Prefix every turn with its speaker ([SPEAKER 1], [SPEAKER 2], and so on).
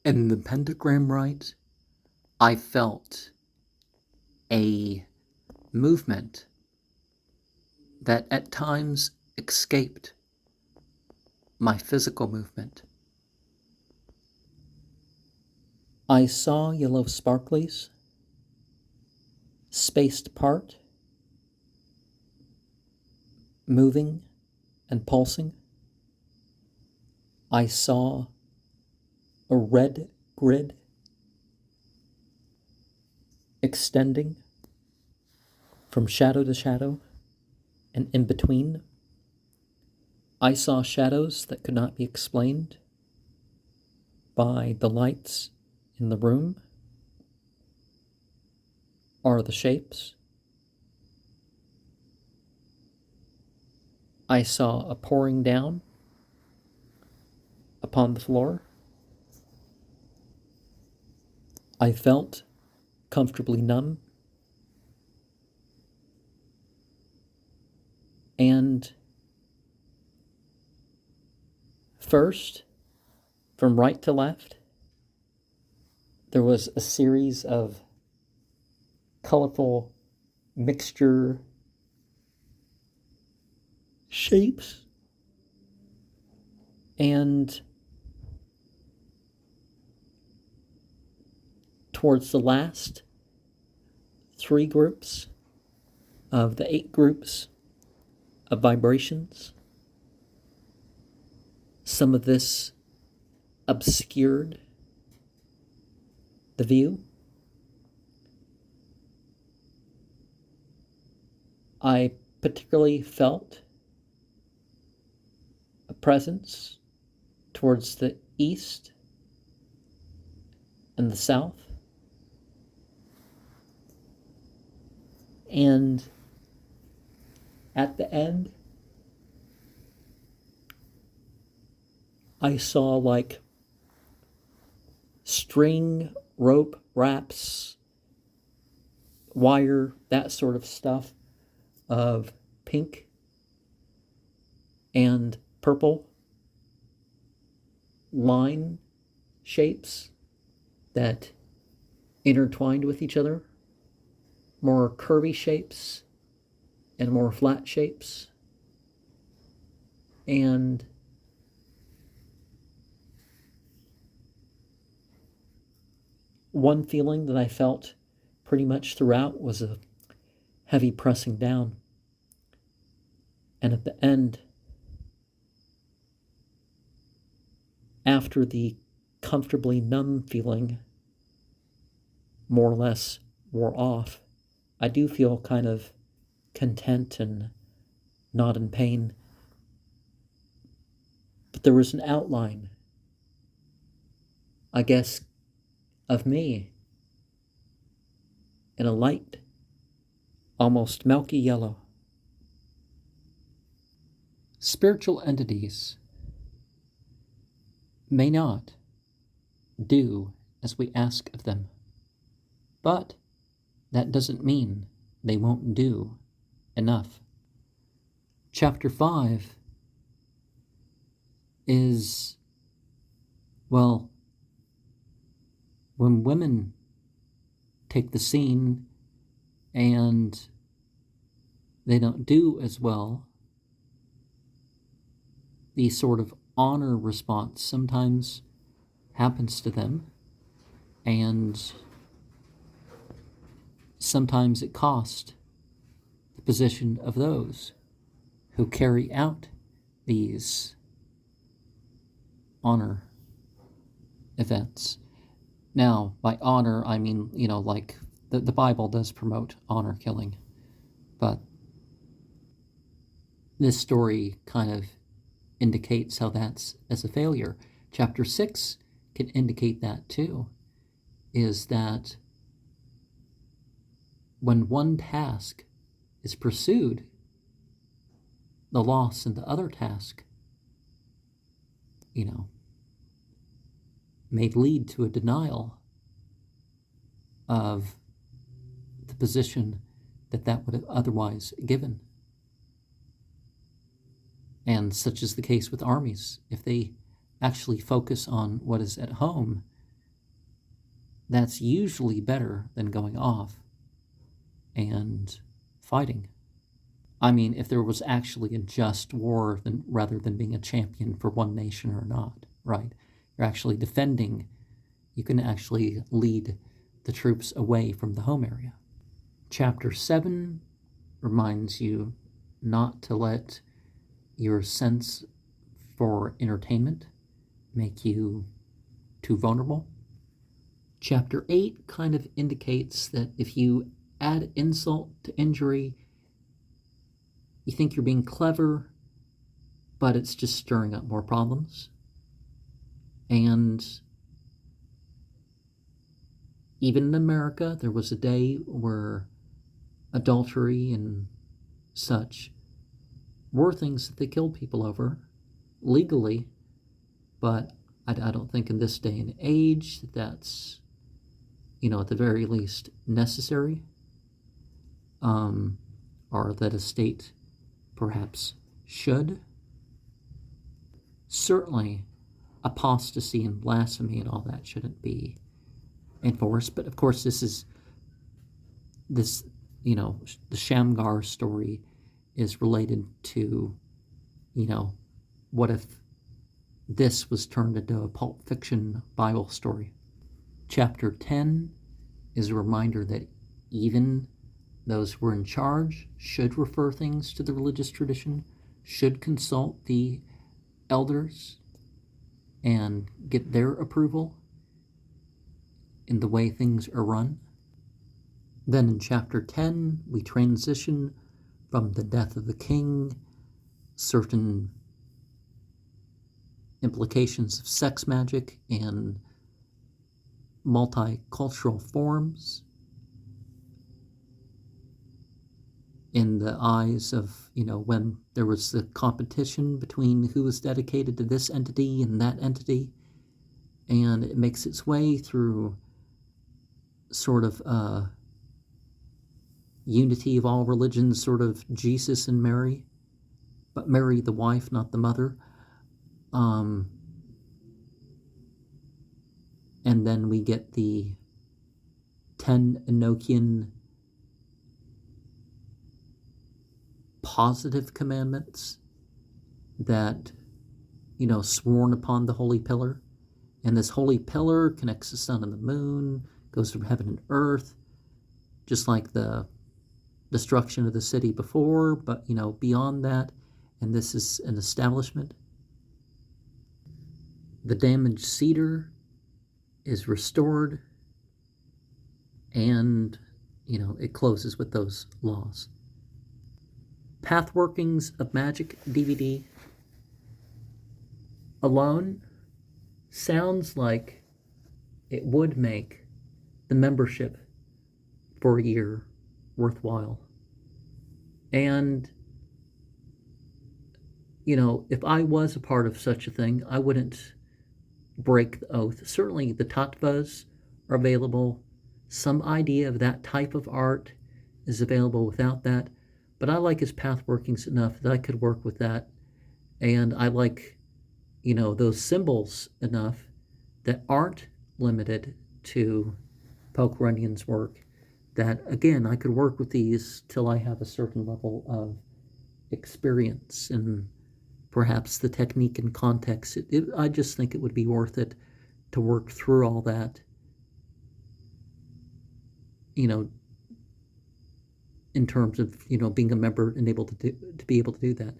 [SPEAKER 1] In the pentagram rite, I felt a movement that at times escaped my physical movement. I saw yellow sparklies, spaced apart, moving and pulsing. I saw a red grid extending from shadow to shadow and in between. I saw shadows that could not be explained by the lights in the room or the shapes. I saw a pouring down upon the floor. I felt comfortably numb. And first, from right to left, there was a series of colorful mixture shapes, and towards the last 3 groups of the 8 groups of vibrations, some of this obscured the view. I particularly felt a presence towards the east and the south. And at the end, I saw like string, rope, wraps, wire, that sort of stuff of pink and purple line shapes that intertwined with each other, more curvy shapes and more flat shapes. And one feeling that I felt pretty much throughout was a heavy pressing down. And at the end, after the comfortably numb feeling more or less wore off, I do feel kind of content and not in pain. But there was an outline, I guess, of me in a light, almost milky yellow. Spiritual entities may not do as we ask of them, but that doesn't mean they won't do enough. Chapter 5 is, well, when women take the scene and they don't do as well, the sort of honor response sometimes happens to them, and sometimes it costs the position of those who carry out these honor events. Now, by honor, I mean, like the Bible does promote honor killing, but this story kind of indicates how that's as a failure. Chapter 6 can indicate that too, is that when one task is pursued, the loss in the other task, may lead to a denial of the position that would have otherwise given. And such is the case with armies. If they actually focus on what is at home, that's usually better than going off and fighting. I mean, if there was actually a just war, rather than being a champion for one nation or not, right? You're actually defending, you can actually lead the troops away from the home area. Chapter 7 reminds you not to let your sense for entertainment make you too vulnerable. Chapter 8 kind of indicates that if you add insult to injury, you think you're being clever, but it's just stirring up more problems. And even in America, there was a day where adultery and such were things that they killed people over legally, but I don't think in this day and age that's, at the very least necessary, or that a state perhaps should. Certainly, apostasy and blasphemy and all that shouldn't be enforced, but of course the Shamgar story is related to, what if this was turned into a Pulp Fiction Bible story. Chapter 10 is a reminder that even those who are in charge should refer things to the religious tradition, should consult the elders and get their approval in the way things are run. Then in chapter 10, we transition from the death of the king, certain implications of sex magic and multicultural forms in the eyes of, when there was the competition between who was dedicated to this entity and that entity, and it makes its way through sort of unity of all religions, sort of Jesus and Mary, but Mary the wife, not the mother. And then we get the 10 Enochian positive commandments that, sworn upon the holy pillar. And this holy pillar connects the sun and the moon, goes from heaven and earth, just like the destruction of the city before, but, beyond that. And this is an establishment. The damaged cedar is restored, and, it closes with those laws. Path Workings of Magic DVD alone sounds like it would make the membership for a year worthwhile. And, if I was a part of such a thing, I wouldn't break the oath. Certainly the tattvas are available. Some idea of that type of art is available without that. But I like his path workings enough that I could work with that. And I like, those symbols enough that aren't limited to Poke Runyon's work, that, again, I could work with these till I have a certain level of experience and perhaps the technique and context. I just think it would be worth it to work through all that, in terms of, being a member and able to be able to do that.